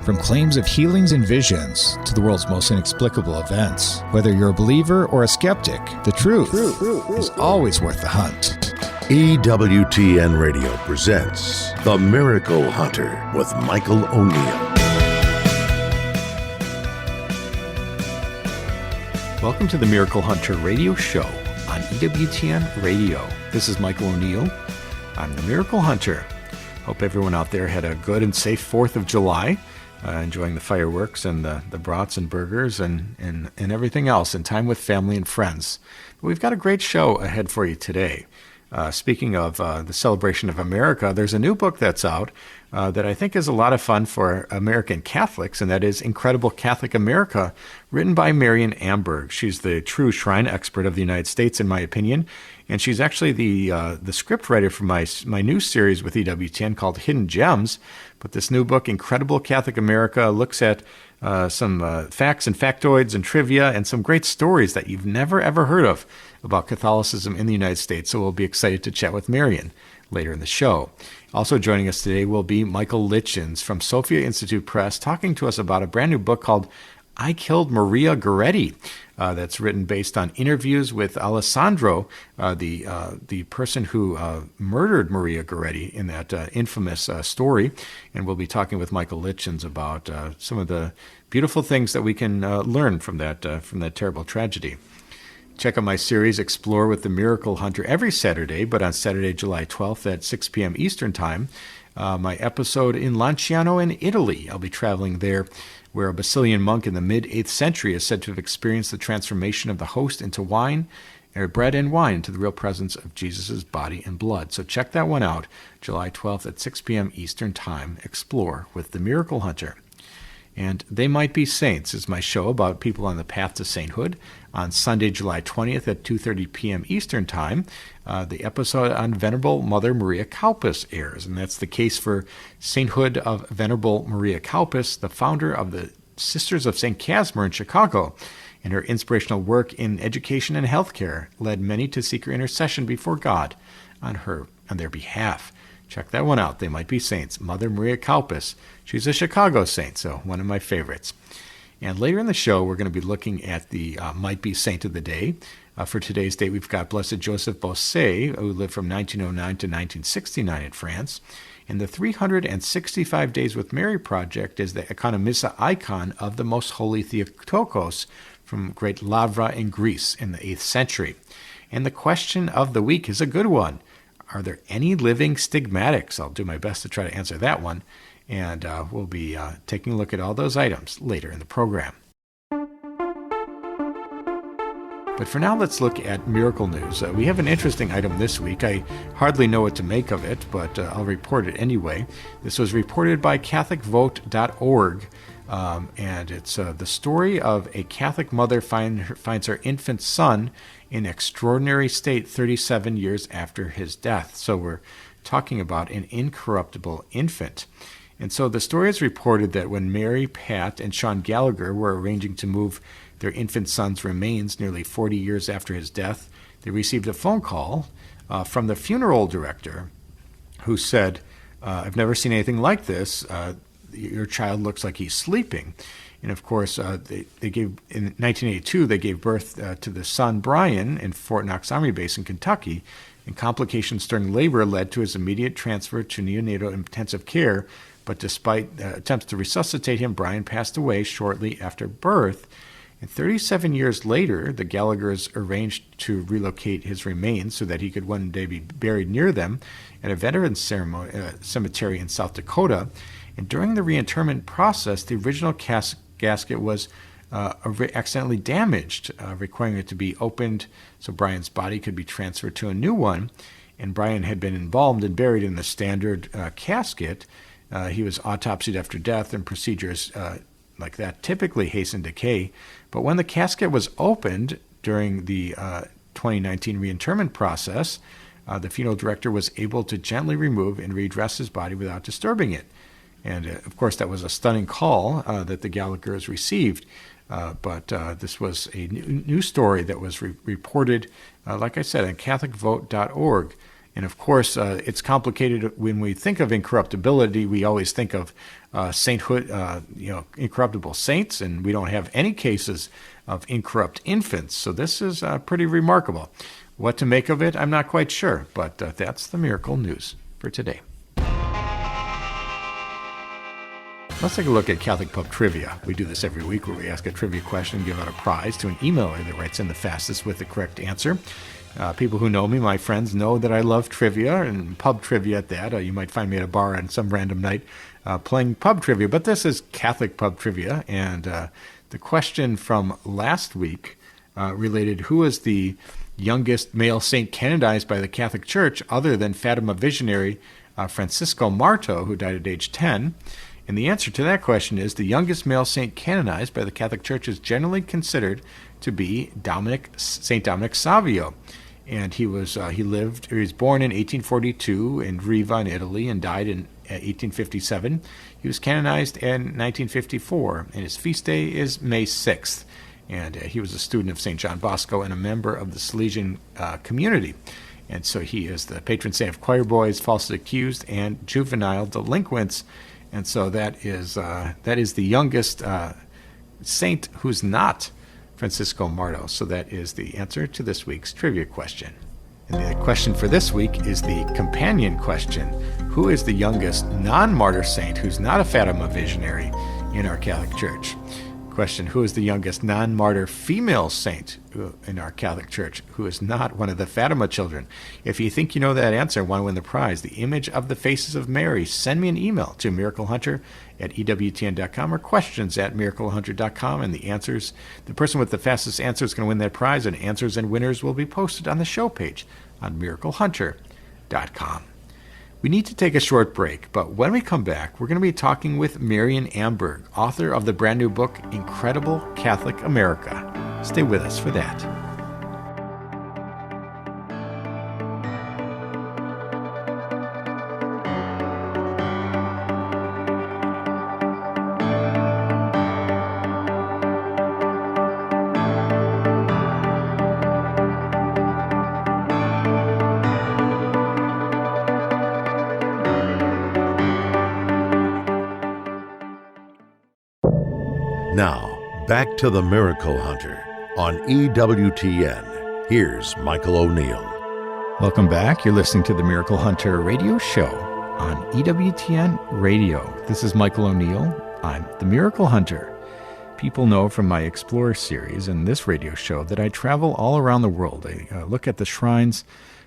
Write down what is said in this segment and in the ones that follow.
From claims of healings and visions to the world's most inexplicable events, whether you're a believer or a skeptic, the truth is always worth the hunt. EWTN Radio presents The Miracle Hunter with Michael O'Neill. Welcome to the Miracle Hunter radio show on EWTN Radio. This is Michael O'Neill. I'm the Miracle Hunter. Hope everyone out there had a good and safe 4th of July, enjoying the fireworks and the brats and burgers and everything else, and time with family and friends. But we've got a great show ahead for you today. Speaking of the celebration of America, there's a new book that's out that I think is a lot of fun for American Catholics, and that is Incredible Catholic America, written by Marion Amberg. She's the true shrine expert of the United States, in my opinion, and she's actually the script writer for my new series with EWTN called Hidden Gems. But this new book, Incredible Catholic America, looks at some facts and factoids and trivia and some great stories that you've never, ever heard of about Catholicism in the United States. So we'll be excited to chat with Marion later in the show. Also joining us today will be Michael Lichens from Sopia Institute Press, talking to us about a brand new book called I Killed Maria Goretti. That's written based on interviews with Alessandro, the person who murdered Maria Goretti in that infamous story. And we'll be talking with Michael Lichens about some of the beautiful things that we can learn from that terrible tragedy. Check out my series, Explore with the Miracle Hunter, every Saturday, but on Saturday, July 12th at 6 p.m. Eastern Time. My episode in Lanciano in Italy. I'll be traveling there, where a Basilian monk in the mid-8th century is said to have experienced the transformation of the host into wine, or bread and wine, into the real presence of Jesus' body and blood. So check that one out, July 12th at 6 p.m. Eastern Time. Explore with the Miracle Hunter. And They Might Be Saints is my show about people on the path to sainthood. On Sunday, July 20th at 2:30 p.m. Eastern Time, the episode on Venerable Mother Maria Kaupas airs, and that's the case for sainthood of Venerable Maria Kaupas, the founder of the Sisters of St. Casimir in Chicago. And her inspirational work in education and healthcare led many to seek her intercession before God on their behalf. Check that one out. They Might Be Saints. Mother Maria Kaupas. She's a Chicago saint, so one of my favorites. And later in the show, we're going to be looking at the Might Be Saint of the Day. For today's date, we've got Blessed Joseph Bossuet, who lived from 1909 to 1969 in France. And the 365 Days with Mary project is the Economissa icon of the Most Holy Theotokos from Great Lavra in Greece in the 8th century. And the question of the week is a good one. Are there any living stigmatics? I'll do my best to try to answer that one. And we'll be taking a look at all those items later in the program. But for now, let's look at miracle news. We have an interesting item this week. I hardly know what to make of it, but I'll report it anyway. This was reported by CatholicVote.org, and it's the story of a Catholic mother finds her infant son in extraordinary state 37 years after his death. So we're talking about an incorruptible infant. And so the story is reported that when Mary, Pat, and Sean Gallagher were arranging to move their infant son's remains nearly 40 years after his death, they received a phone call from the funeral director who said, I've never seen anything like this. Your child looks like he's sleeping. And of course, they gave in 1982, they gave birth to the son, Brian, in Fort Knox Army Base in Kentucky. And complications during labor led to his immediate transfer to neonatal intensive care. But despite attempts to resuscitate him, Brian passed away shortly after birth. And 37 years later, the Gallaghers arranged to relocate his remains so that he could one day be buried near them at a veterans cemetery in South Dakota. And during the reinterment process, the original casket was accidentally damaged, requiring it to be opened so Brian's body could be transferred to a new one. And Brian had been embalmed and buried in the standard casket. He was autopsied after death, and procedures like that typically hasten decay. But when the casket was opened during the 2019 reinterment process, the funeral director was able to gently remove and redress his body without disturbing it. And of course, that was a stunning call that the Gallaghers received. But this was a new story that was reported, like I said, on CatholicVote.org. And of course, it's complicated. When we think of incorruptibility, we always think of sainthood, incorruptible saints, and we don't have any cases of incorrupt infants. So this is pretty remarkable. What to make of it, I'm not quite sure, but that's the miracle news for today. Let's take a look at Catholic Pub Trivia. We do this every week where we ask a trivia question and give out a prize to an emailer that writes in the fastest with the correct answer. People who know me, my friends, know that I love trivia and pub trivia at that. You might find me at a bar on some random night playing pub trivia, but this is Catholic Pub Trivia. And the question from last week related, who is the youngest male saint canonized by the Catholic Church other than Fatima visionary Francisco Marto, who died at age 10? And the answer to that question is the youngest male saint canonized by the Catholic Church is generally considered to be Saint Dominic Savio. And he was born in 1842 in Riva in Italy and died in 1857. He was canonized in 1954, and his feast day is May 6th. And he was a student of St. John Bosco and a member of the Salesian community. And so he is the patron saint of choir boys, falsely accused, and juvenile delinquents. And so that is the youngest saint who's not Francisco Marto. So that is the answer to this week's trivia question. And the question for this week is the companion question. Who is the youngest non-martyr saint who's not a Fatima visionary in our Catholic Church? Question, who is the youngest non-martyr female saint in our Catholic Church who is not one of the Fatima children? If you think you know that answer and want to win the prize, the image of the faces of Mary, send me an email to miraclehunter@EWTN.com or questions@miraclehunter.com, and the person with the fastest answer is going to win that prize, and answers and winners will be posted on the show page on miraclehunter.com. We need to take a short break, but when we come back, we're going to be talking with Marion Amberg, author of the brand new book, Incredible Catholic America. Stay with us for that. Now, back to the Miracle Hunter on EWTN. Here's Michael O'Neill. Welcome back. You're listening to the Miracle Hunter radio show on EWTN Radio. This is Michael O'Neill. I'm the Miracle Hunter. People know from my Explorer series and this radio show that I travel all around the world. I look at the shrines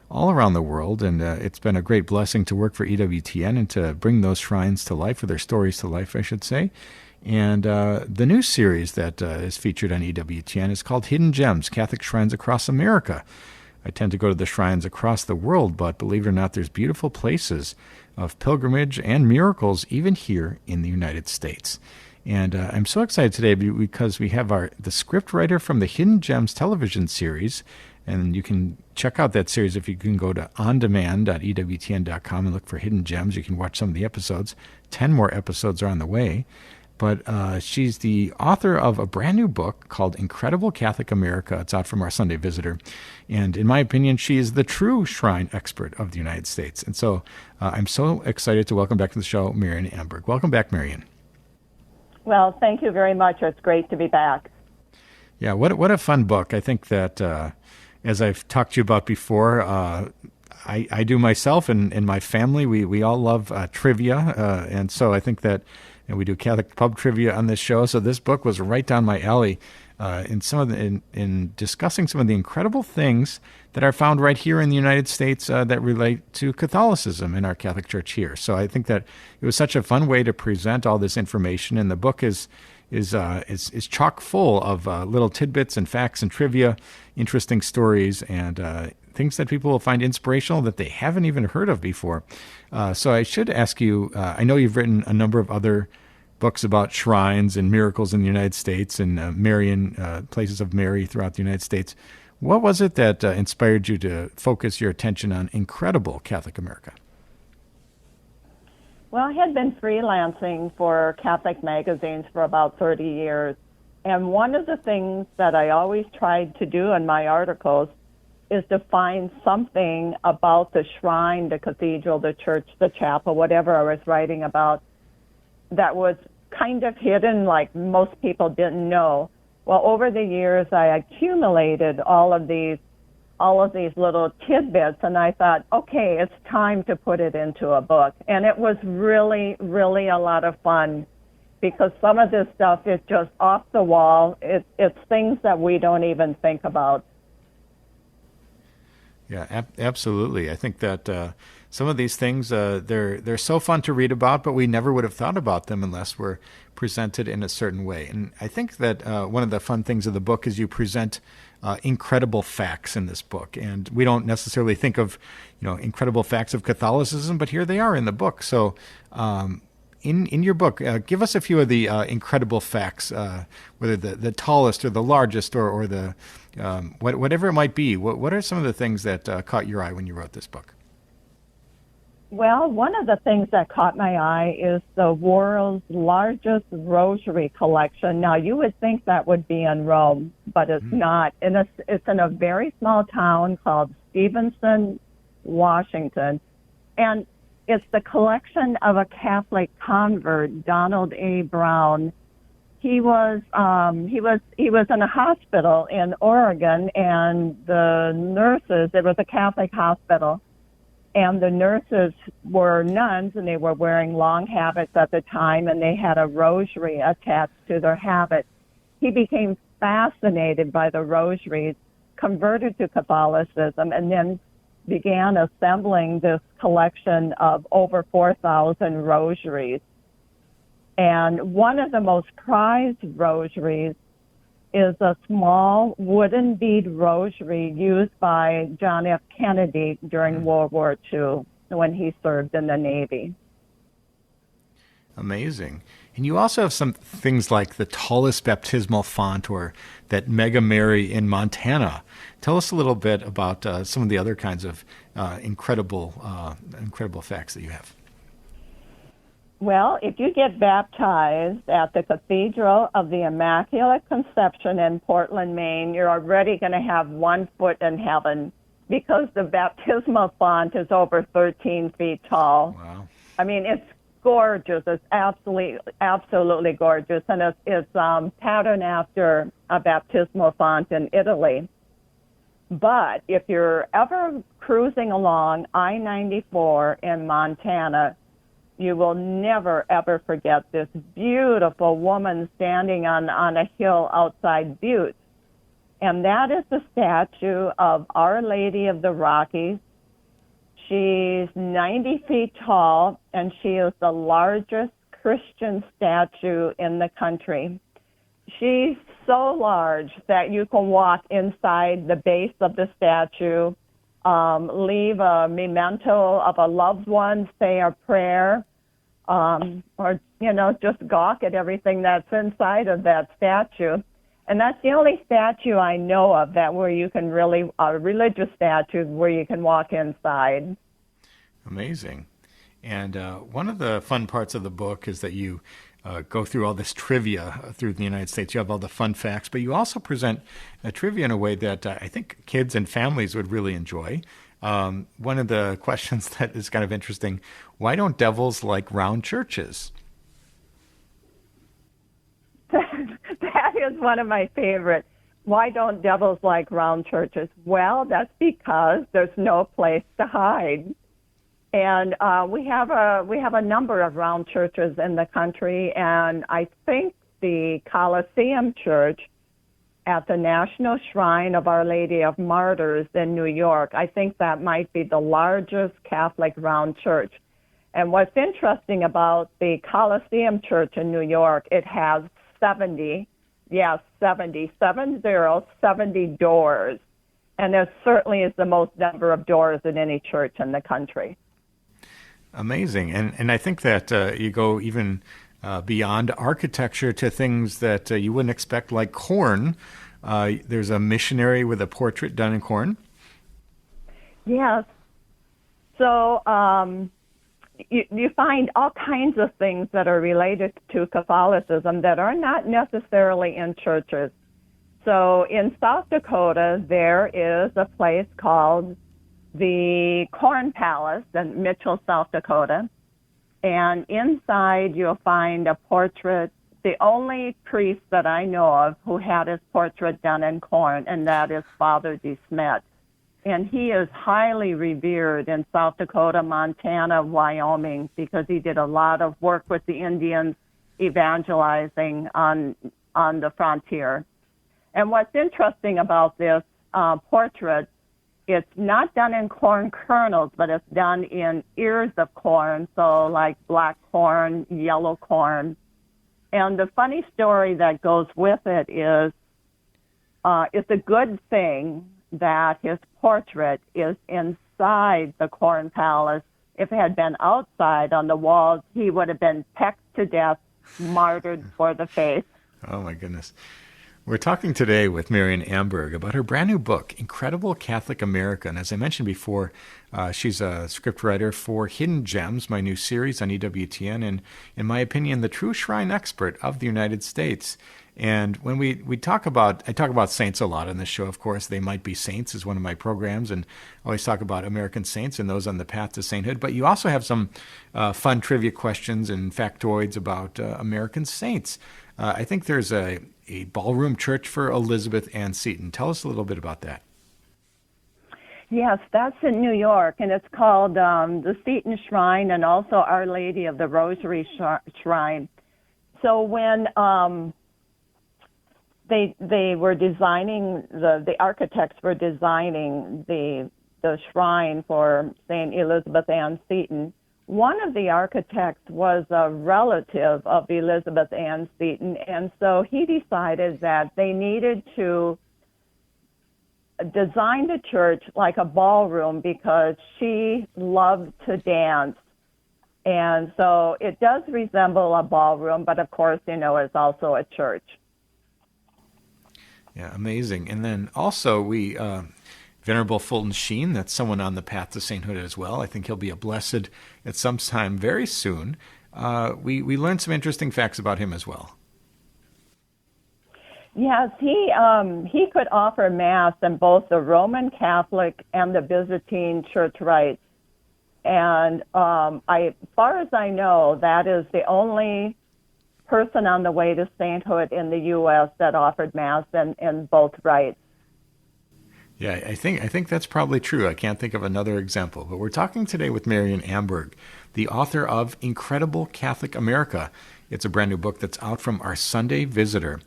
all around the world, and it's been a great blessing to work for EWTN and to bring those shrines to life, or their stories to life, I should say. And the new series that is featured on EWTN is called Hidden Gems, Catholic Shrines Across America. I tend to go to the shrines across the world, but believe it or not, there's beautiful places of pilgrimage and miracles even here in the United States. And I'm so excited today because we have the script writer from the Hidden Gems television series, and you can check out that series if you can go to ondemand.ewtn.com and look for Hidden Gems. You can watch some of the episodes. 10 more episodes are on the way. But she's the author of a brand new book called Incredible Catholic America. It's out from our Sunday Visitor. And in my opinion, she is the true shrine expert of the United States. And so I'm so excited to welcome back to the show Marion Amberg. Welcome back, Marion. Well, thank you very much. It's great to be back. Yeah, what a fun book. I think that, as I've talked to you about before, I do myself and my family. We all love trivia. And so I think that we do Catholic pub trivia on this show. So this book was right down my alley in discussing some of the incredible things that are found right here in the United States that relate to Catholicism in our Catholic Church here. So I think that it was such a fun way to present all this information, and the book is chock full of little tidbits and facts and trivia, interesting stories, and things that people will find inspirational that they haven't even heard of before. So I should ask you, I know you've written a number of other books about shrines and miracles in the United States and Marian places of Mary throughout the United States. What was it that inspired you to focus your attention on Incredible Catholic America? Well, I had been freelancing for Catholic magazines for about 30 years. And one of the things that I always tried to do in my articles is to find something about the shrine, the cathedral, the church, the chapel, whatever I was writing about, that was kind of hidden, like most people didn't know. Well, over the years, I accumulated all of these little tidbits, and I thought, okay, it's time to put it into a book. And it was really, really a lot of fun, because some of this stuff is just off the wall. It's things that we don't even think about. Yeah, absolutely. I think that some of these things, they're so fun to read about, but we never would have thought about them unless we're presented in a certain way. And I think that one of the fun things of the book is you present incredible facts in this book. And we don't necessarily think of, incredible facts of Catholicism, but here they are in the book. So in your book, give us a few of the incredible facts, whether the tallest or the largest or the whatever it might be. What are some of the things that caught your eye when you wrote this book? Well, one of the things that caught my eye is the world's largest rosary collection. Now, you would think that would be in Rome, but it's not. And it's in a very small town called Stevenson, Washington. And it's the collection of a Catholic convert, Donald A. Brown. He was in a hospital in Oregon, and the nurses, it was a Catholic hospital, and the nurses were nuns, and they were wearing long habits at the time, and they had a rosary attached to their habit. He became fascinated by the rosaries, converted to Catholicism, and then began assembling this collection of over 4,000 rosaries. And one of the most prized rosaries is a small wooden bead rosary used by John F. Kennedy during World War II when he served in the Navy. Amazing. And you also have some things like the tallest baptismal font, or that Mega Mary in Montana. Tell us a little bit about some of the other kinds of incredible facts that you have. Well, if you get baptized at the Cathedral of the Immaculate Conception in Portland, Maine, you're already going to have 1 foot in heaven, because the baptismal font is over 13 feet tall. Wow. I mean, it's gorgeous. It's absolutely gorgeous. And it's patterned after a baptismal font in Italy. But if you're ever cruising along I-94 in Montana, you will never, ever forget this beautiful woman standing on a hill outside Butte. And that is the statue of Our Lady of the Rockies. She's 90 feet tall, and she is the largest Christian statue in the country. She's so large that you can walk inside the base of the statue, leave a memento of a loved one, say a prayer, or, just gawk at everything that's inside of that statue. And that's the only statue I know of where you can really, a religious statue where you can walk inside. Amazing. And one of the fun parts of the book is that you go through all this trivia through the United States. You have all the fun facts, but you also present trivia in a way that I think kids and families would really enjoy. One of the questions that is kind of interesting: why don't devils like round churches? That is one of my favorites. Why don't devils like round churches? Well, that's because there's no place to hide. And we have a number of round churches in the country, and I think the Coliseum Church at the National Shrine of Our Lady of Martyrs in New York, I think that might be the largest Catholic round church. And what's interesting about the Coliseum Church in New York, it has 70 doors. And there certainly is the most number of doors in any church in the country. Amazing. And I think that you go even beyond architecture to things that you wouldn't expect, like corn. There's a missionary with a portrait done in corn. Yes. So you find all kinds of things that are related to Catholicism that are not necessarily in churches. So in South Dakota, there is a place called the Corn Palace in Mitchell, South Dakota. And inside you'll find a portrait, the only priest that I know of who had his portrait done in corn, and that is Father DeSmet. And he is highly revered in South Dakota, Montana, Wyoming, because he did a lot of work with the Indians evangelizing on the frontier. And what's interesting about this portrait, it's not done in corn kernels, but it's done in ears of corn, so like black corn, yellow corn. And the funny story that goes with it is it's a good thing that his portrait is inside the Corn Palace. If it had been outside on the walls, he would have been pecked to death, martyred for the faith. Oh, my goodness. We're talking today with Marion Amberg about her brand new book, Incredible Catholic America. And as I mentioned before, she's a scriptwriter for Hidden Gems, my new series on EWTN, and in my opinion, the true shrine expert of the United States. And when I talk about saints a lot on this show, of course. They Might Be Saints is one of my programs, and I always talk about American saints and those on the path to sainthood. But you also have some fun trivia questions and factoids about American saints. I think there's a ballroom church for Elizabeth Ann Seton. Tell us a little bit about that. Yes, that's in New York, and it's called the Seton Shrine and also Our Lady of the Rosary Shrine. So when they were designing, the architects were designing the shrine for St. Elizabeth Ann Seton, one of the architects was a relative of Elizabeth Ann Seton, and so he decided that they needed to design the church like a ballroom because she loved to dance. And so it does resemble a ballroom, but of course, it's also a church. Yeah, amazing. And then also we Venerable Fulton Sheen, that's someone on the path to sainthood as well. I think he'll be a blessed at some time very soon. We learned some interesting facts about him as well. Yes, he could offer Mass in both the Roman Catholic and the Byzantine church rites. And as far as I know, that is the only person on the way to sainthood in the U.S. that offered Mass in both rites. Yeah, I think that's probably true. I can't think of another example. But we're talking today with Marion Amberg, the author of Incredible Catholic America. It's a brand new book that's out from Our Sunday Visitor.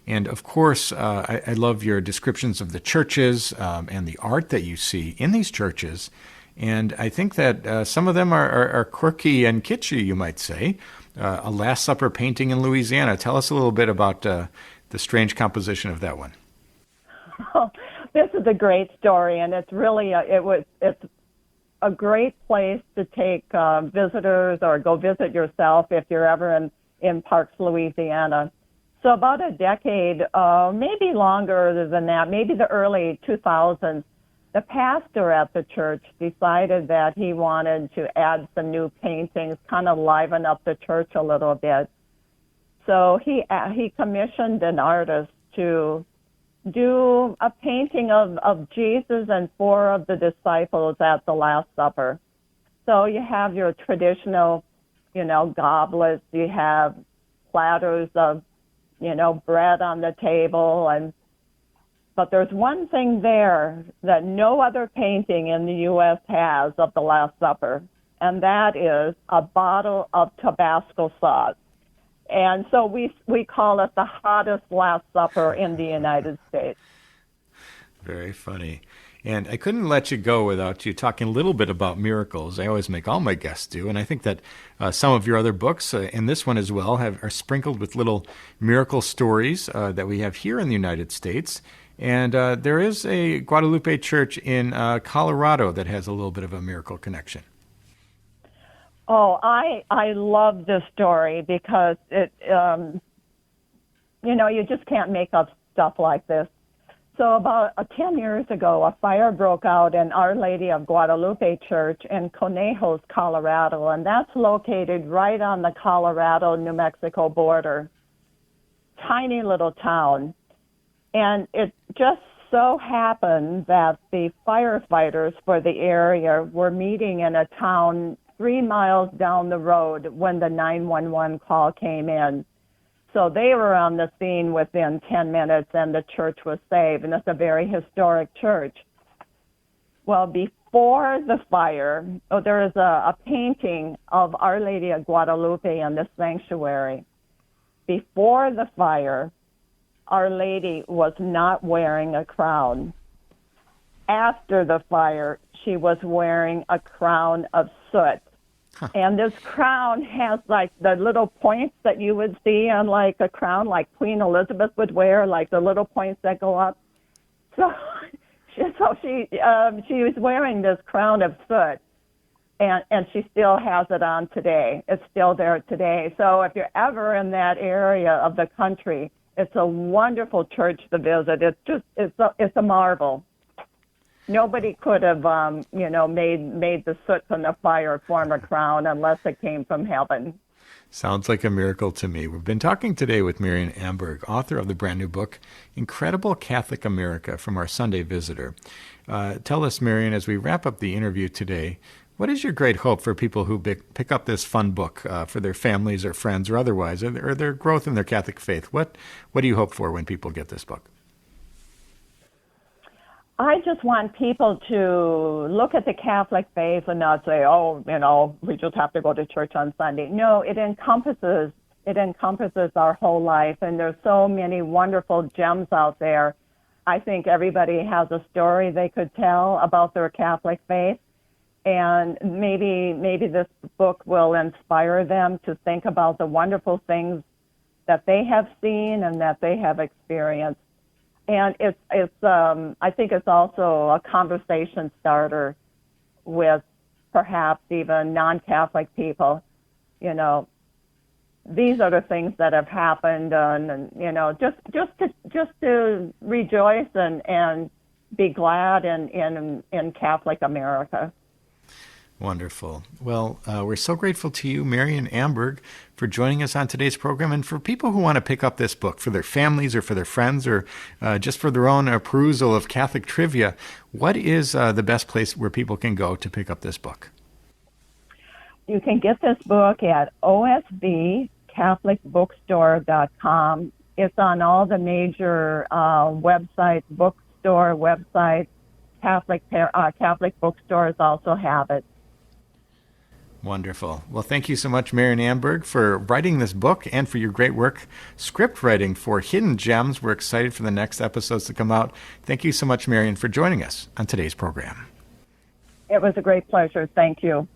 And of course, I love your descriptions of the churches and the art that you see in these churches. And I think that some of them are quirky and kitschy, you might say. A Last Supper painting in Louisiana. Tell us a little bit about the strange composition of that one. Oh, this is a great story, and it's really it's a great place to take visitors or go visit yourself if you're ever in Parks, Louisiana. So about a decade, maybe longer than that, maybe the early 2000s, the pastor at the church decided that he wanted to add some new paintings, kind of liven up the church a little bit. So he commissioned an artist to do a painting of Jesus and four of the disciples at the Last Supper. So you have your traditional, goblets, you have platters of, bread on the table, but there's one thing there that no other painting in the U.S. has of the Last Supper, and that is a bottle of Tabasco sauce. And so we call it the hottest Last Supper in the United States. Very funny. And I couldn't let you go without you talking a little bit about miracles. I always make all my guests do. And I think that some of your other books, and this one as well, are sprinkled with little miracle stories that we have here in the United States. And there is a Guadalupe church in Colorado that has a little bit of a miracle connection. Oh, I love this story because it, you just can't make up stuff like this. So about 10 years ago, a fire broke out in Our Lady of Guadalupe Church in Conejos, Colorado, and that's located right on the Colorado-New Mexico border. Tiny little town. And it just so happened that the firefighters for the area were meeting in a town 3 miles down the road when the 911 call came in. So they were on the scene within 10 minutes and the church was saved. And it's a very historic church. Well, before the fire, there is a painting of Our Lady of Guadalupe in the sanctuary. Before the fire, Our Lady was not wearing a crown. After the fire, she was wearing a crown of soot. And this crown has like the little points that you would see on like a crown like Queen Elizabeth would wear, like the little points that go up. So she was wearing this crown of soot, and she still has it on today. It's still there today. So if you're ever in that area of the country, it's a wonderful church to visit. It's a marvel. Nobody could have, made the soot from the fire form a crown unless it came from heaven. Sounds like a miracle to me. We've been talking today with Marion Amberg, author of the brand new book, Incredible Catholic America, from our Sunday Visitor. Tell us, Marion, as we wrap up the interview today, what is your great hope for people who pick up this fun book for their families or friends or otherwise, or their growth in their Catholic faith? What do you hope for when people get this book? I just want people to look at the Catholic faith and not say, we just have to go to church on Sunday. No, it encompasses our whole life, and there's so many wonderful gems out there. I think everybody has a story they could tell about their Catholic faith, and maybe this book will inspire them to think about the wonderful things that they have seen and that they have experienced. And I think it's also a conversation starter with perhaps even non-Catholic people. These are the things that have happened, and just to rejoice and be glad in Catholic America. Wonderful. Well, we're so grateful to you, Marion Amberg, for joining us on today's program. And for people who want to pick up this book for their families or for their friends or just for their own perusal of Catholic trivia, what is the best place where people can go to pick up this book? You can get this book at osbcatholicbookstore.com. It's on all the major websites, bookstore websites. Catholic bookstores also have it. Wonderful. Well, thank you so much, Marion Amberg, for writing this book and for your great work script writing for Hidden Gems. We're excited for the next episodes to come out. Thank you so much, Marion, for joining us on today's program. It was a great pleasure. Thank you.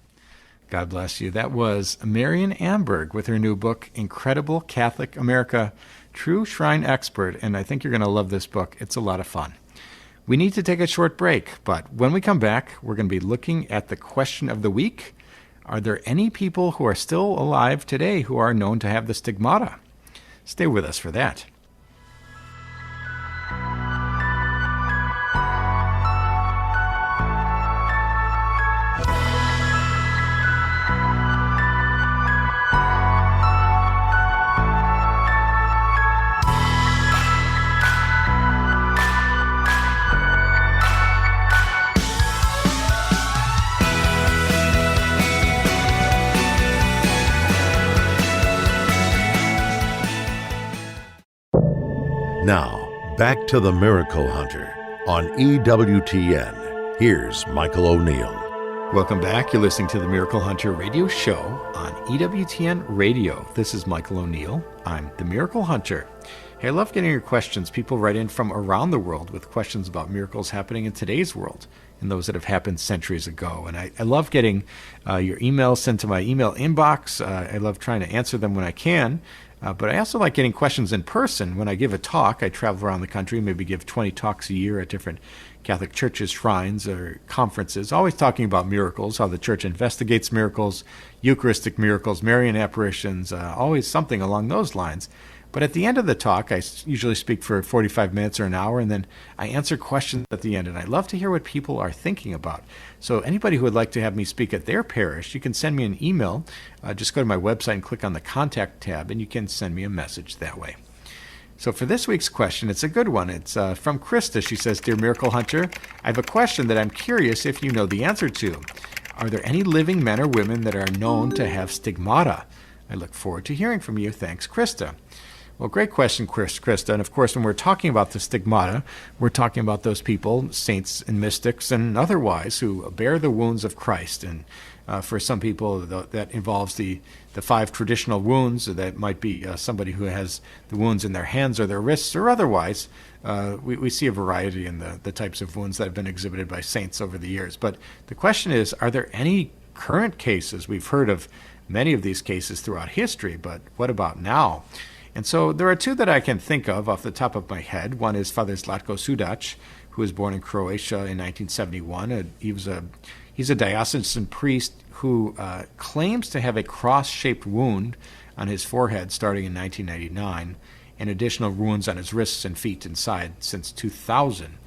God bless you. That was Marion Amberg with her new book, Incredible Catholic America, True Shrine Expert. And I think you're going to love this book. It's a lot of fun. We need to take a short break, but when we come back, we're going to be looking at the question of the week. Are there any people who are still alive today who are known to have the stigmata? Stay with us for that. Now, back to the Miracle Hunter on EWTN. Here's Michael O'Neill. Welcome back. You're listening to the Miracle Hunter radio show on EWTN Radio. This is Michael O'Neill. I'm the Miracle Hunter. Hey, I love getting your questions. People write in from around the world with questions about miracles happening in today's world and those that have happened centuries ago. And I love getting your emails sent to my email inbox. I love trying to answer them when I can. But I also like getting questions in person. When I give a talk, I travel around the country, maybe give 20 talks a year at different Catholic churches, shrines, or conferences, always talking about miracles, how the church investigates miracles, Eucharistic miracles, Marian apparitions, always something along those lines. But at the end of the talk, I usually speak for 45 minutes or an hour, and then I answer questions at the end. And I love to hear what people are thinking about. So anybody who would like to have me speak at their parish, you can send me an email. Just go to my website and click on the Contact tab, and you can send me a message that way. So for this week's question, it's a good one. It's from Krista. She says, Dear Miracle Hunter, I have a question that I'm curious if you know the answer to. Are there any living men or women that are known to have stigmata? I look forward to hearing from you. Thanks, Krista. Well, great question, Krista. And of course, when we're talking about the stigmata, we're talking about those people, saints and mystics and otherwise, who bear the wounds of Christ. And for some people, that involves the 5 traditional wounds. That might be somebody who has the wounds in their hands or their wrists or otherwise. We see a variety in the types of wounds that have been exhibited by saints over the years. But the question is, are there any current cases? We've heard of many of these cases throughout history, but what about now? And so there are 2 that I can think of off the top of my head. One is Father Zlatko Sudac, who was born in Croatia in 1971. He's a diocesan priest who claims to have a cross-shaped wound on his forehead starting in 1999, and additional wounds on his wrists and feet inside since 2000.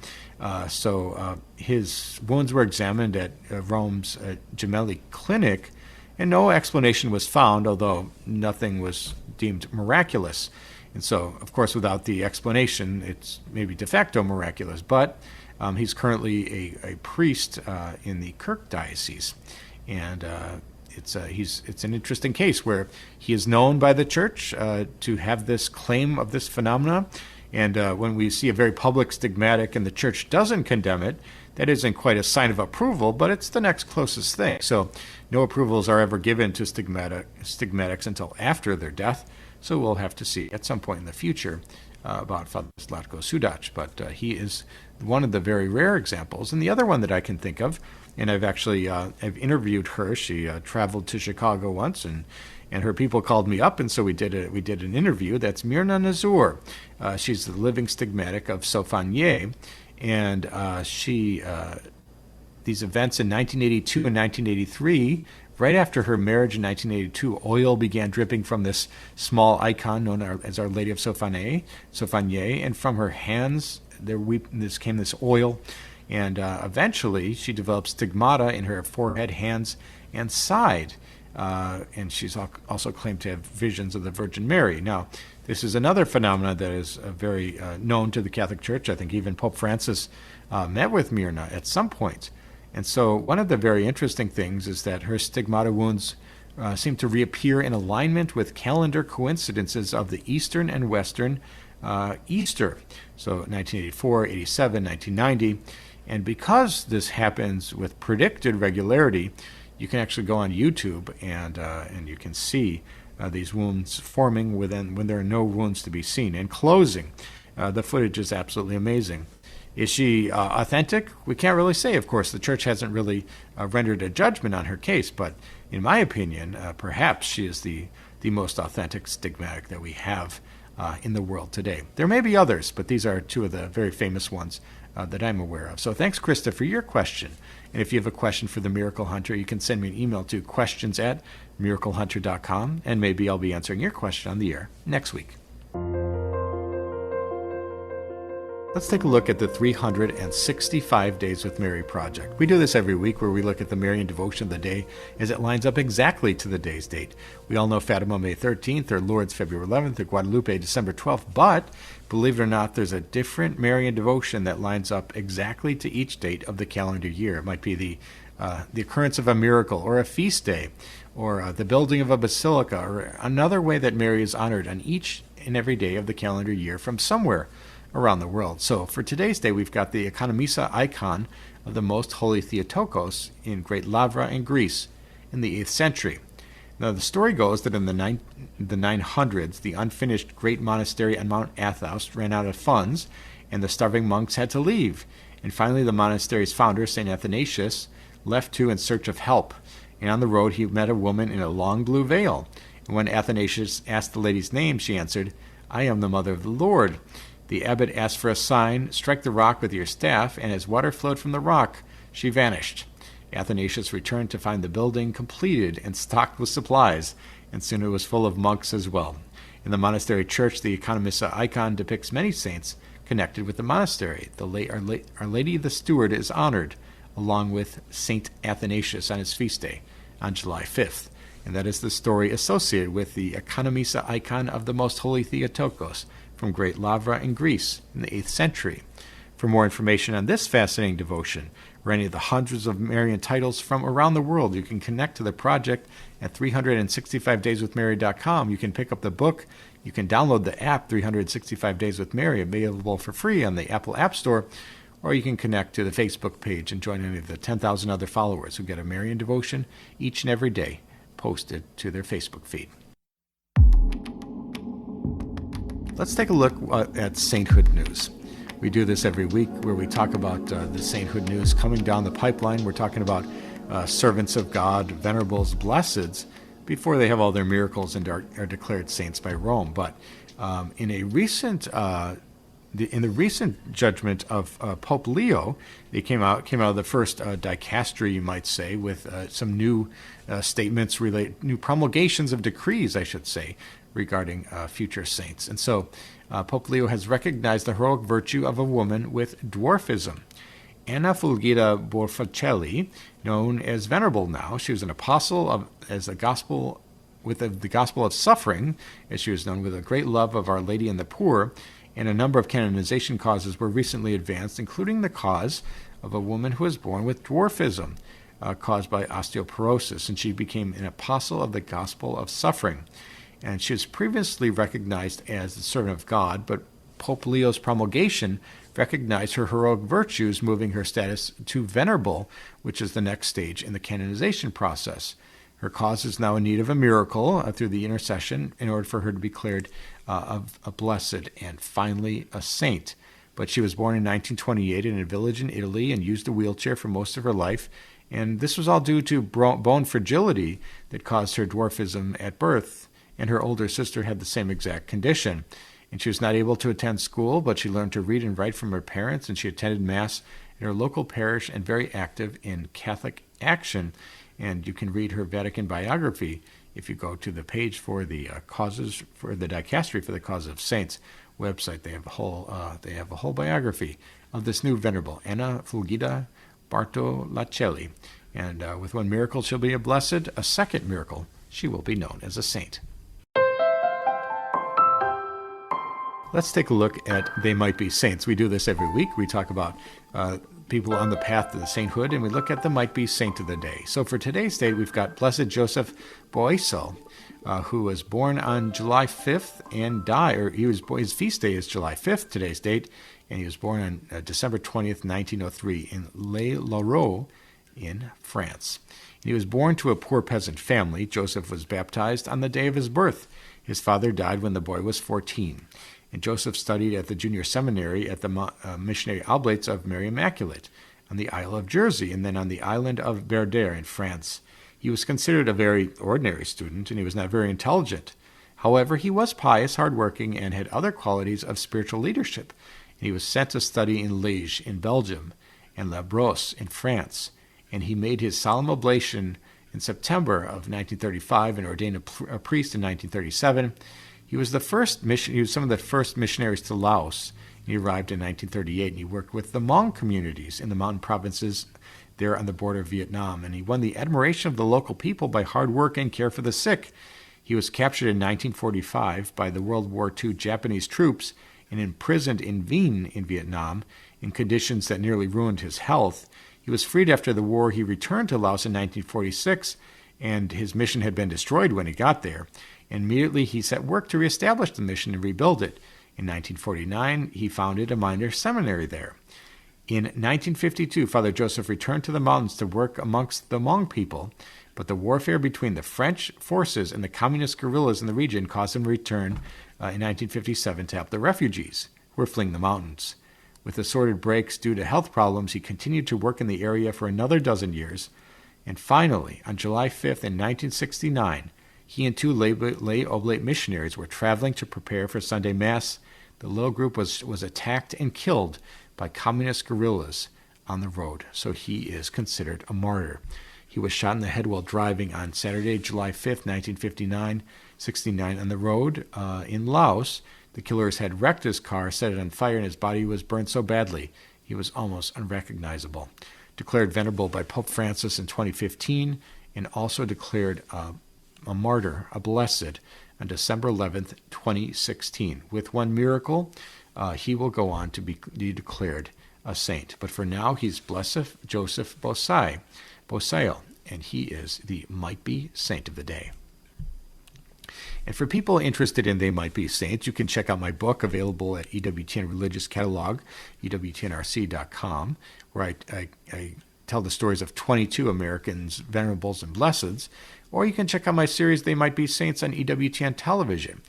So his wounds were examined at Rome's Gemelli Clinic, and no explanation was found, although nothing was deemed miraculous. And so, of course, without the explanation, it's maybe de facto miraculous. But he's currently a priest in the Kirk diocese, and it's an interesting case where he is known by the church to have this claim of this phenomena. And when we see a very public stigmatic and the church doesn't condemn it, that isn't quite a sign of approval, but it's the next closest thing. So no approvals are ever given to stigmatics until after their death. So we'll have to see at some point in the future about Father Zlatko Sudac. But he is one of the very rare examples. And the other one that I can think of, and I've actually I've interviewed her. She traveled to Chicago once, and her people called me up, and so we did an interview. That's Mirna Nazur. She's the living stigmatic of Sophiane, and these events in 1982 and 1983, right after her marriage in 1982, oil began dripping from this small icon known as Our Lady of Sophiane, and from her hands came this oil, and eventually she developed stigmata in her forehead, hands, and side. And she's also claimed to have visions of the Virgin Mary. Now, this is another phenomenon that is very known to the Catholic Church. I think even Pope Francis met with Mirna at some point. And so one of the very interesting things is that her stigmata wounds seem to reappear in alignment with calendar coincidences of the Eastern and Western Easter. So 1984, 87, 1990. And because this happens with predicted regularity, you can actually go on YouTube and you can see these wounds forming when there are no wounds to be seen and closing. The footage is absolutely amazing. Is she authentic? We can't really say. Of course, the church hasn't really rendered a judgment on her case, but in my opinion, perhaps she is the most authentic stigmatic that we have in the world today. There may be others, but these are 2 of the very famous ones that I'm aware of. So thanks, Krista, for your question. And if you have a question for the Miracle Hunter, you can send me an email to questions@miraclehunter.com, and maybe I'll be answering your question on the air next week. Let's take a look at the 365 Days with Mary project. We do this every week where we look at the Marian devotion of the day as it lines up exactly to the day's date. We all know Fatima May 13th, or Lourdes February 11th, or Guadalupe December 12th, but believe it or not, there's a different Marian devotion that lines up exactly to each date of the calendar year. It might be the occurrence of a miracle, or a feast day, or the building of a basilica, or another way that Mary is honored on each and every day of the calendar year from somewhere around the world. So for today's day, we've got the Economisa icon of the Most Holy Theotokos in Great Lavra in Greece in the 8th century. Now, the story goes that in the 900s, the unfinished great monastery on Mount Athos ran out of funds, and the starving monks had to leave. And finally, the monastery's founder, St. Athanasius, left too in search of help. And on the road, he met a woman in a long blue veil. And when Athanasius asked the lady's name, she answered, "I am the Mother of the Lord." The abbot asked for a sign. "Strike the rock with your staff," and as water flowed from the rock, she vanished. Athanasius returned to find the building completed and stocked with supplies, and soon it was full of monks as well. In the monastery church, the Economisa icon depicts many saints connected with the monastery. Our Lady the Steward is honored, along with Saint Athanasius on his feast day on July 5th. And that is the story associated with the Economisa icon of the Most Holy Theotokos from Great Lavra in Greece in the 8th century. For more information on this fascinating devotion, or any of the hundreds of Marian titles from around the world, you can connect to the project at 365dayswithmary.com. You can pick up the book. You can download the app, 365 Days with Mary, available for free on the Apple App Store, or you can connect to the Facebook page and join any of the 10,000 other followers who get a Marian devotion each and every day posted to their Facebook feed. Let's take a look at Sainthood news. We do this every week where we talk about the Sainthood news coming down the pipeline. We're talking about servants of God, venerables, blesseds, before they have all their miracles and are declared saints by Rome. But in the recent judgment of Pope Leo, they came out of the first dicastery, you might say, with some new statements, new promulgations of decrees, I should say, regarding future saints. And so Pope Leo has recognized the heroic virtue of a woman with dwarfism. Anna Fulgida Borfacelli, known as Venerable now, she was an apostle the gospel of suffering, as she was known, with a great love of Our Lady and the poor, and a number of canonization causes were recently advanced, including the cause of a woman who was born with dwarfism, caused by osteoporosis, and she became an apostle of the gospel of suffering. And she was previously recognized as the servant of God, but Pope Leo's promulgation recognized her heroic virtues, moving her status to venerable, which is the next stage in the canonization process. Her cause is now in need of a miracle through the intercession in order for her to be declared a blessed and finally a saint. But she was born in 1928 in a village in Italy and used a wheelchair for most of her life. And this was all due to bone fragility that caused her dwarfism at birth. And her older sister had the same exact condition. And she was not able to attend school, but she learned to read and write from her parents, and she attended Mass in her local parish and very active in Catholic action. And you can read her Vatican biography if you go to the page for the causes for the dicastery for the cause of saints website. They have a whole biography of this new venerable, Anna Fulgida Bartolacelli. And with one miracle she'll be a blessed, a second miracle she will be known as a saint. Let's take a look at They Might Be Saints. We do this every week. We talk about people on the path to the sainthood, and we look at the Might Be Saint of the day. So for today's date, we've got Blessed Joseph Boisel, who was born on July 5th and died, his feast day is July 5th, today's date, and he was born on December 20th, 1903 in Les Laureaux in France. He was born to a poor peasant family. Joseph was baptized on the day of his birth. His father died when the boy was 14. And Joseph studied at the junior seminary at the missionary oblates of Mary Immaculate on the Isle of Jersey and then on the island of Berder in France. He was considered a very ordinary student, and he was not very intelligent. However, he was pious, hardworking, and had other qualities of spiritual leadership. And he was sent to study in Liège in Belgium and La Brosse in France. And he made his solemn oblation in September of 1935 and ordained a priest in 1937. He was some of the first missionaries to Laos. He arrived in 1938, and he worked with the Hmong communities in the mountain provinces there on the border of Vietnam. And he won the admiration of the local people by hard work and care for the sick. He was captured in 1945 by the World War II Japanese troops and imprisoned in Vinh in Vietnam in conditions that nearly ruined his health. He was freed after the war. He returned to Laos in 1946, and his mission had been destroyed when he got there. And immediately he set work to reestablish the mission and rebuild it. In 1949, he founded a minor seminary there. In 1952, Father Joseph returned to the mountains to work amongst the Hmong people, but the warfare between the French forces and the communist guerrillas in the region caused him to return in 1957 to help the refugees who were fleeing the mountains. With assorted breaks due to health problems, he continued to work in the area for another dozen years. And finally, on July 5th in 1969, he and two lay oblate missionaries were traveling to prepare for Sunday Mass. The little group was attacked and killed by communist guerrillas on the road, so he is considered a martyr. He was shot in the head while driving on Saturday, July 5th, 1969 on the road in Laos. The killers had wrecked his car, set it on fire, and his body was burned so badly he was almost unrecognizable. Declared venerable by Pope Francis in 2015, and also declared a martyr, a blessed, on December 11th, 2016. With one miracle, he will go on to be declared a saint. But for now, he's Blessed Joseph Bosail, and he is the might-be saint of the day. And for people interested in They Might Be Saints, you can check out my book available at EWTN Religious Catalog, EWTNRC.com, where I tell the stories of 22 Americans, venerables, and blesseds. Or you can check out my series, They Might Be Saints, on EWTN Television.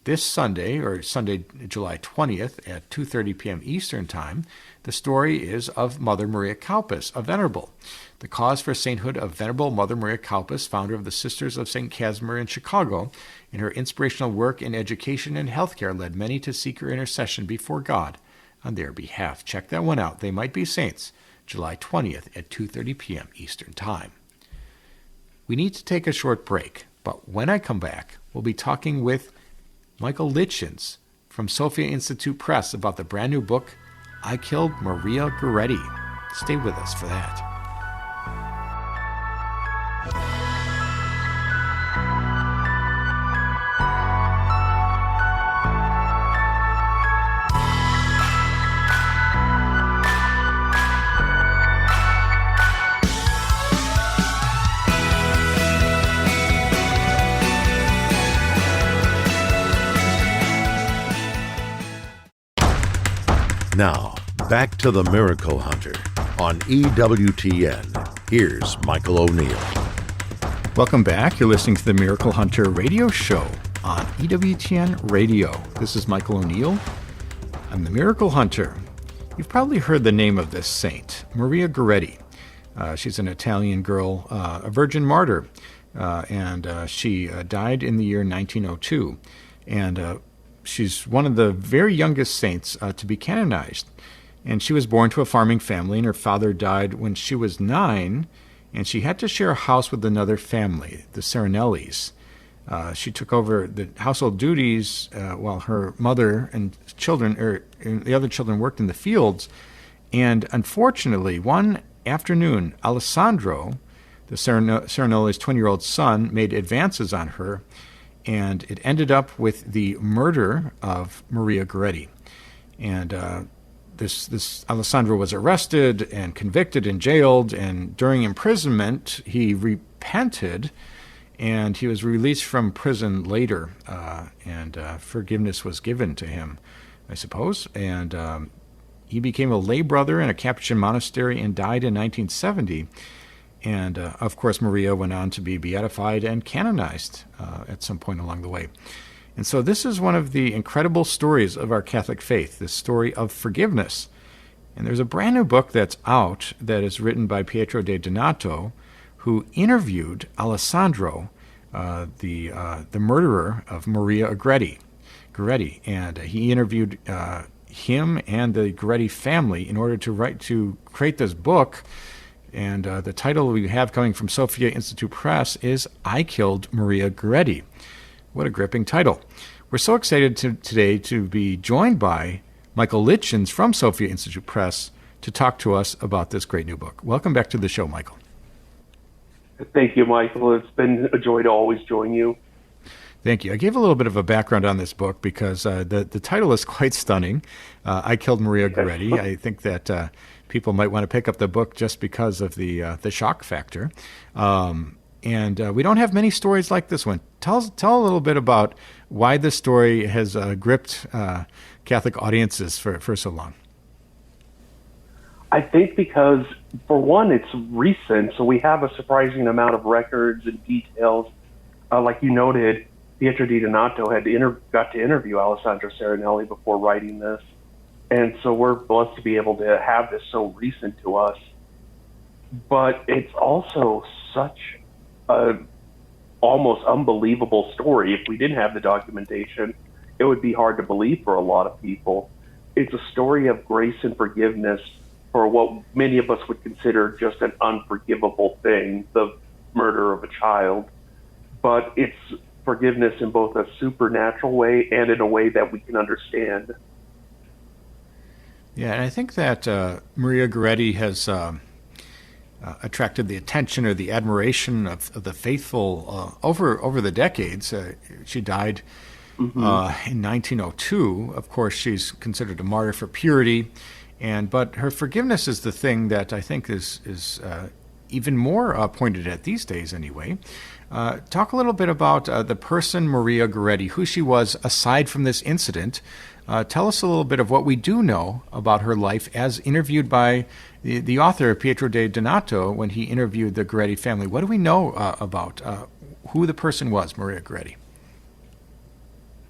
This Sunday, or Sunday, July 20th at 2:30 p.m. Eastern Time, the story is of Mother Maria Kaupas, a venerable. The cause for sainthood of Venerable Mother Maria Kaupas, founder of the Sisters of St. Casimir in Chicago, in her inspirational work in education and healthcare led many to seek her intercession before God on their behalf. Check that one out. They Might Be Saints, July 20th at 2:30 p.m. Eastern Time. We need to take a short break, but when I come back, we'll be talking with Michael Lichens from Sopia Institute Press about the brand new book, I Killed Maria Goretti. Stay with us for that. Now, back to the Miracle Hunter on EWTN. Here's Michael O'Neill. Welcome back. You're listening to the Miracle Hunter radio show on EWTN Radio. This is Michael O'Neill. I'm the Miracle Hunter. You've probably heard the name of this saint, Maria Goretti. She's an Italian girl, a virgin martyr, and she died in the year 1902. And she's one of the very youngest saints to be canonized. And she was born to a farming family, and her father died when she was 9, and she had to share a house with another family, the Serenellis. She took over the household duties while her mother and the other children worked in the fields. And unfortunately, one afternoon, Alessandro, the Serenelli's 20-year-old son, made advances on her, and it ended up with the murder of Maria Goretti. And this Alessandro was arrested and convicted and jailed, and during imprisonment, he repented, and he was released from prison later, and forgiveness was given to him, I suppose. And he became a lay brother in a Capuchin monastery and died in 1970. And, of course, Maria went on to be beatified and canonized at some point along the way. And so this is one of the incredible stories of our Catholic faith, this story of forgiveness. And there's a brand new book that's out that is written by Pietro de Donato, who interviewed Alessandro, the murderer of Maria Goretti. And he interviewed him and the Goretti family in order to create this book. And the title we have coming from Sopia Institute Press is I Killed Maria Goretti. What a gripping title. We're so excited today to be joined by Michael Lichens from Sopia Institute Press to talk to us about this great new book. Welcome back to the show, Michael. Thank you, Michael. It's been a joy to always join you. Thank you. I gave a little bit of a background on this book because the title is quite stunning. I Killed Maria Goretti. I think that people might want to pick up the book just because of the shock factor. And we don't have many stories like this one. Tell a little bit about why this story has gripped Catholic audiences for so long. I think because, for one, it's recent, so we have a surprising amount of records and details. Like you noted, Pietro di Donato got to interview Alessandro Serenelli before writing this. And so we're blessed to be able to have this so recent to us. But it's also such a almost unbelievable story. If we didn't have the documentation, it would be hard to believe for a lot of people. It's a story of grace and forgiveness for what many of us would consider just an unforgivable thing, the murder of a child. But it's forgiveness in both a supernatural way and in a way that we can understand. Yeah, and I think that Maria Goretti has attracted the attention or the admiration of the faithful over the decades. She died in 1902. Of course, she's considered a martyr for purity, but her forgiveness is the thing that I think is even more pointed at these days anyway. Talk a little bit about the person Maria Goretti, who she was aside from this incident. Tell us a little bit of what we do know about her life as interviewed by the author, Pietro de Donato, when he interviewed the Goretti family. What do we know about who the person was, Maria Goretti?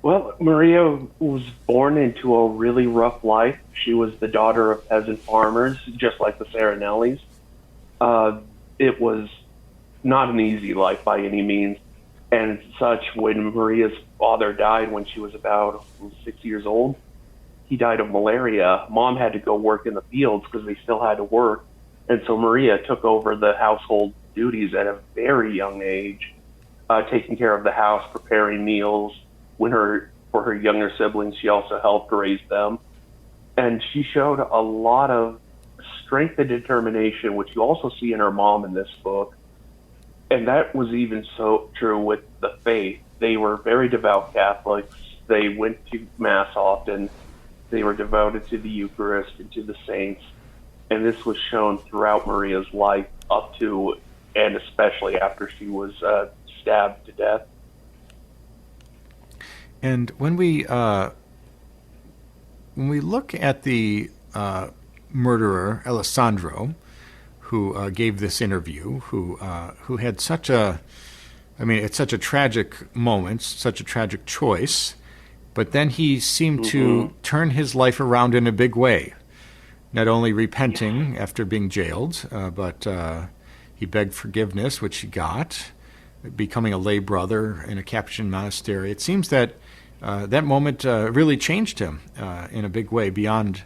Well, Maria was born into a really rough life. She was the daughter of peasant farmers, just like the Serenellis. It was not an easy life by any means. And such, when Maria's father died when she was about 6 years old, he died of malaria. Mom had to go work in the fields because they still had to work. And so Maria took over the household duties at a very young age, taking care of the house, preparing meals. For her younger siblings, she also helped raise them. And she showed a lot of strength and determination, which you also see in her mom in this book. And that was even so true with the faith. They were very devout Catholics. They went to Mass often. They were devoted to the Eucharist and to the saints. And this was shown throughout Maria's life up to and especially after she was stabbed to death. And when we look at the murderer, Alessandro, who gave this interview, who had it's such a tragic moment, such a tragic choice, but then he seemed to turn his life around in a big way, not only repenting after being jailed, but he begged forgiveness, which he got, becoming a lay brother in a Capuchin monastery. It seems that that moment really changed him in a big way, beyond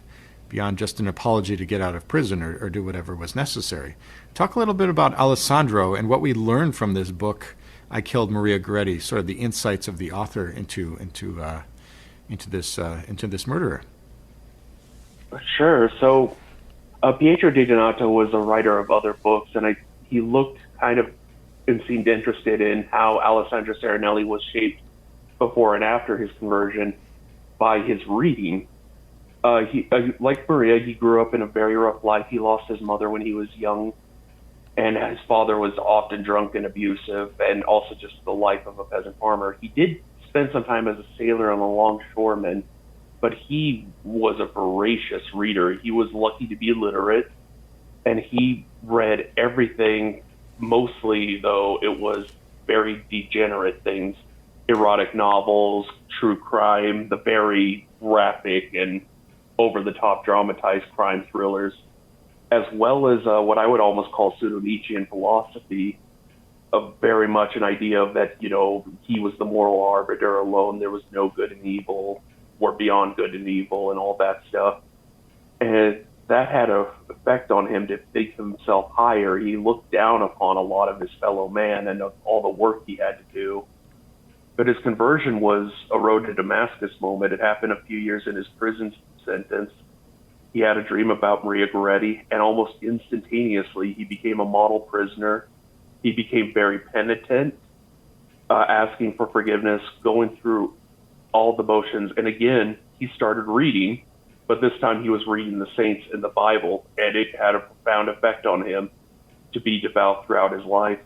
just an apology to get out of prison or do whatever was necessary. Talk a little bit about Alessandro and what we learned from this book, I Killed Maria Goretti, sort of the insights of the author into this murderer. Sure. So Pietro de Donato was a writer of other books, and he looked kind of and seemed interested in how Alessandro Serenelli was shaped before and after his conversion by his reading. Like Maria, he grew up in a very rough life. He lost his mother when he was young, and his father was often drunk and abusive, and also just the life of a peasant farmer. He did spend some time as a sailor and a longshoreman, but he was a voracious reader. He was lucky to be literate, and he read everything. Mostly, though, it was very degenerate things, erotic novels, true crime, the very graphic and over-the-top dramatized crime thrillers, as well as what I would almost call pseudo-Nietzschean philosophy, of very much an idea of that, he was the moral arbiter alone, there was no good and evil, we're beyond good and evil, and all that stuff. And that had an effect on him to think himself higher. He looked down upon a lot of his fellow man and all the work he had to do. But his conversion was a road to Damascus moment. It happened a few years in his prison sentence. He had a dream about Maria Goretti, and almost instantaneously he became a model prisoner. He became very penitent, asking for forgiveness, going through all the motions. And again, he started reading, but this time he was reading the saints in the Bible, and it had a profound effect on him to be devout throughout his life.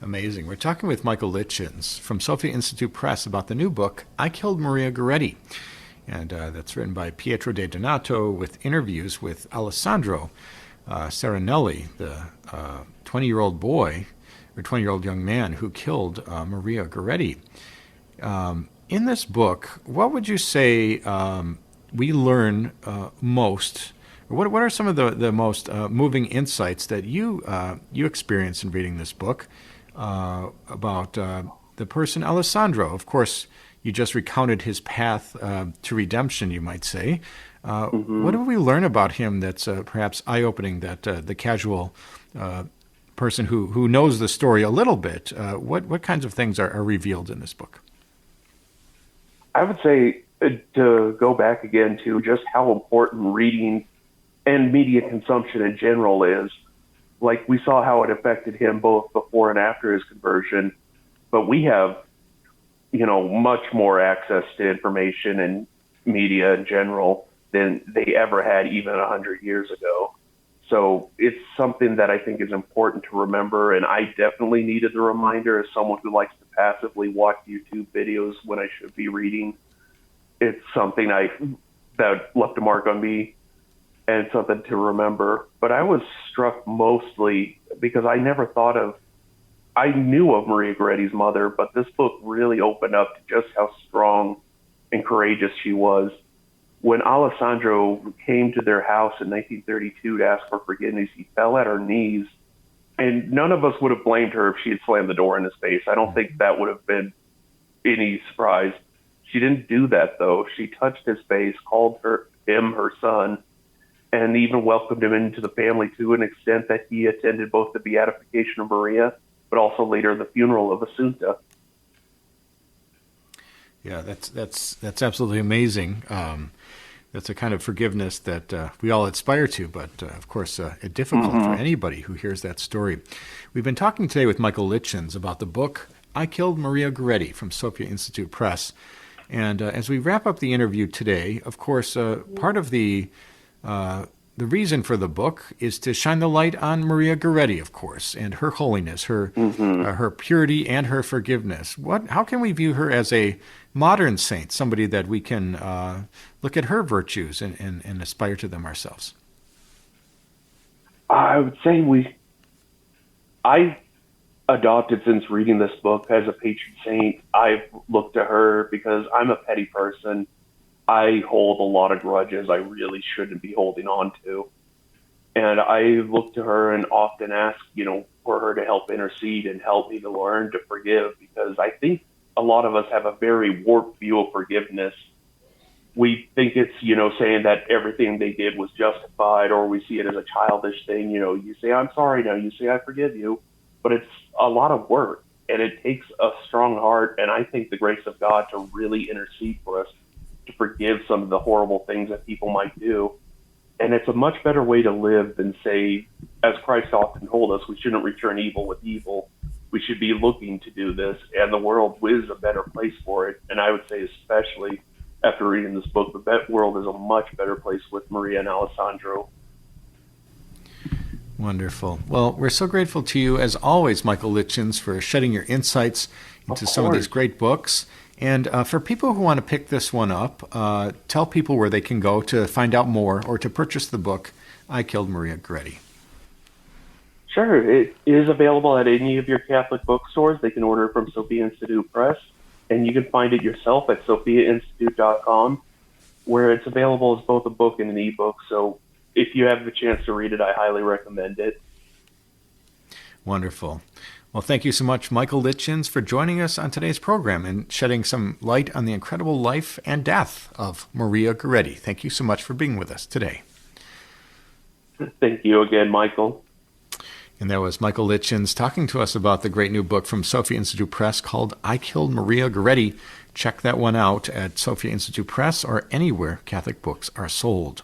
Amazing. We're talking with Michael Lichens from Sopia Institute Press about the new book, I Killed Maria Goretti. And that's written by Pietro de Donato with interviews with Alessandro Serenelli, the 20-year-old boy, or 20-year-old young man who killed Maria Goretti. In this book, what would you say we learn most? What are some of the most moving insights that you experience in reading this book about the person Alessandro? Of course, you just recounted his path to redemption, you might say. What do we learn about him that's perhaps eye-opening that the casual person who knows the story a little bit, what kinds of things are revealed in this book? I would say to go back again to just how important reading and media consumption in general is. Like, we saw how it affected him both before and after his conversion, but we have, much more access to information and media in general than they ever had even 100 years ago. So it's something that I think is important to remember, and I definitely needed the reminder as someone who likes to passively watch YouTube videos when I should be reading. It's something that left a mark on me and something to remember. But I was struck mostly because I knew of Maria Goretti's mother, but this book really opened up to just how strong and courageous she was. When Alessandro came to their house in 1932 to ask for forgiveness, he fell at her knees, and none of us would have blamed her if she had slammed the door in his face. I don't think that would have been any surprise. She didn't do that, though. She touched his face, called him her son, and even welcomed him into the family to an extent that he attended both the beatification of Maria, but also later the funeral of Assunta. Yeah, that's absolutely amazing. That's a kind of forgiveness that we all aspire to, but of course difficult for anybody who hears that story. We've been talking today with Michael Lichens about the book I Killed Maria Goretti from Sopia Institute Press. And as we wrap up the interview today, of course, part of the reason for the book is to shine the light on Maria Goretti, of course, and her holiness, her purity, and her forgiveness. How can we view her as a modern saint, somebody that we can look at her virtues and aspire to them ourselves? I would say I adopted, since reading this book, as a patron saint. I've looked to her because I'm a petty person. I hold a lot of grudges I really shouldn't be holding on to. And I look to her and often ask, for her to help intercede and help me to learn to forgive, because I think a lot of us have a very warped view of forgiveness. We think it's, saying that everything they did was justified, or we see it as a childish thing. You say, I'm sorry now, you say, I forgive you. But it's a lot of work, and it takes a strong heart, and I think the grace of God to really intercede for us, to forgive some of the horrible things that people might do. And it's a much better way to live than say, as Christ often told us, we shouldn't return evil with evil. We should be looking to do this, and the world is a better place for it. And I would say, especially after reading this book, the world is a much better place with Maria and Alessandro. Wonderful. Well, we're so grateful to you, as always, Michael Lichens, for shedding your insights into some of these great books. And for people who want to pick this one up, tell people where they can go to find out more or to purchase the book, I Killed Maria Goretti. Sure. It is available at any of your Catholic bookstores. They can order it from Sopia Institute Press, and you can find it yourself at sopiainstitute.com, where it's available as both a book and an ebook. So if you have the chance to read it, I highly recommend it. Wonderful. Well, thank you so much, Michael Lichens, for joining us on today's program and shedding some light on the incredible life and death of Maria Goretti. Thank you so much for being with us today. Thank you again, Michael. And that was Michael Lichens talking to us about the great new book from Sopia Institute Press called I Killed Maria Goretti. Check that one out at Sopia Institute Press or anywhere Catholic books are sold.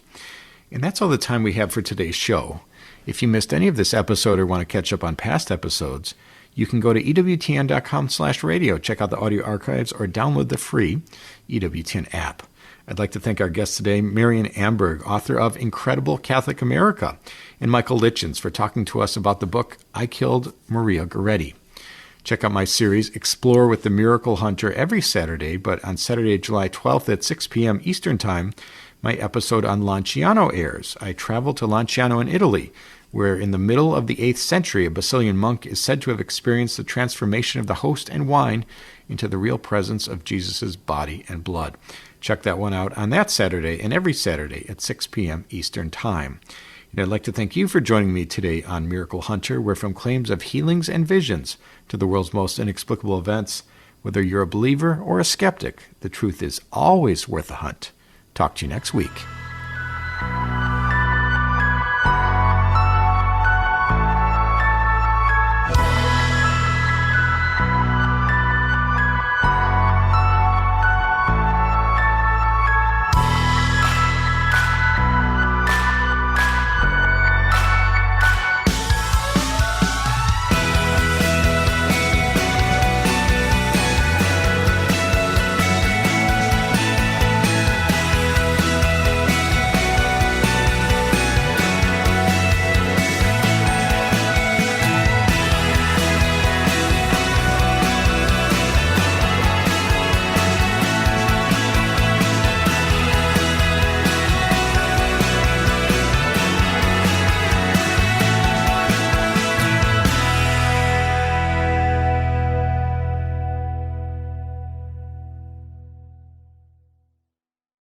And that's all the time we have for today's show. If you missed any of this episode or want to catch up on past episodes, you can go to EWTN.com/radio, check out the audio archives, or download the free EWTN app. I'd like to thank our guest today, Marion Amberg, author of Incredible Catholic America, and Michael Lichens for talking to us about the book I Killed Maria Goretti. Check out my series, Explore with the Miracle Hunter, every Saturday, but on Saturday, July 12th at 6 p.m. Eastern Time, my episode on Lanciano airs. I travel to Lanciano in Italy, where in the middle of the 8th century, a Basilian monk is said to have experienced the transformation of the host and wine into the real presence of Jesus' body and blood. Check that one out on that Saturday and every Saturday at 6 p.m. Eastern Time. And I'd like to thank you for joining me today on Miracle Hunter, where from claims of healings and visions to the world's most inexplicable events, whether you're a believer or a skeptic, the truth is always worth a hunt. Talk to you next week.